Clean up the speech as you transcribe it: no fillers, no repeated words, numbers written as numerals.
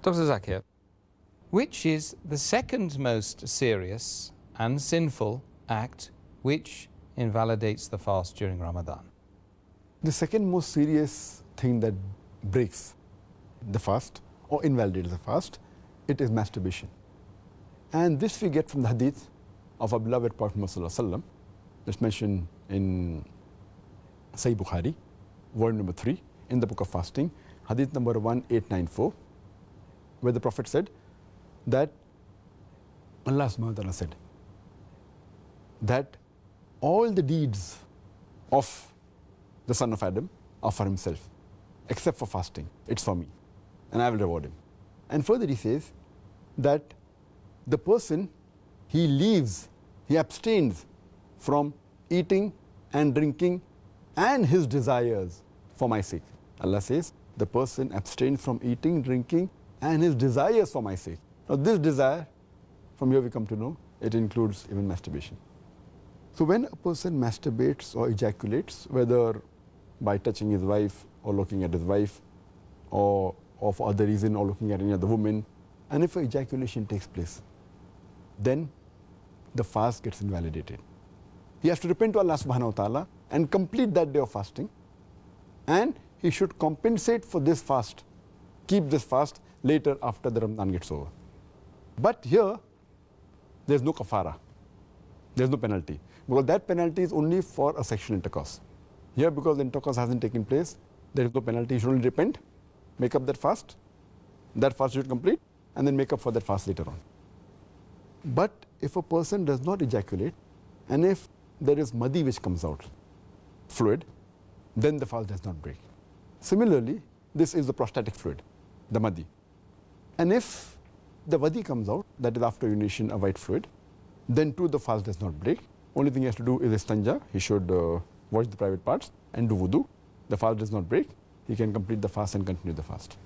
Dr Zakir, which is the second most serious and sinful act which invalidates the fast during Ramadan? The second most serious thing that breaks the fast or invalidates the fast, it is masturbation. And this we get from the hadith of our beloved Prophet Muhammad, that's mentioned in Sahih Bukhari, volume number 3, in the book of fasting, hadith number 1894, where the Prophet said that Allah subhanahu wa ta'ala said that all the deeds of the son of Adam are for himself, except for fasting. It's for me, and I will reward him. And further he says that the person, he leaves, he abstains from eating and drinking and his desires for my sake. Allah says, the person abstains from eating, drinking and his desires for my sake. Now this desire, from here we come to know, it includes even masturbation. So when a person masturbates or ejaculates, whether by touching his wife or looking at his wife or for other reason or looking at any other woman, and if ejaculation takes place, then the fast gets invalidated. He has to repent to Allah subhanahu wa ta'ala and complete that day of fasting, and he should compensate for this fast, keep this fast later after the Ramadan gets over. But here, there is no kafara, there is no penalty, because that penalty is only for a sexual intercourse. Here, because the intercourse hasn't taken place, there is no penalty. He should only repent, make up that fast should complete, and then make up for that fast later on. But if a person does not ejaculate, and if there is madi which comes out, fluid, then the fast does not break. Similarly, this is the prostatic fluid, the madi. And if the vadi comes out, that is after urination, a white fluid, then too the fast does not break. Only thing he has to do is istanja. He should wash the private parts and do wudu. The fast does not break. He can complete the fast and continue the fast.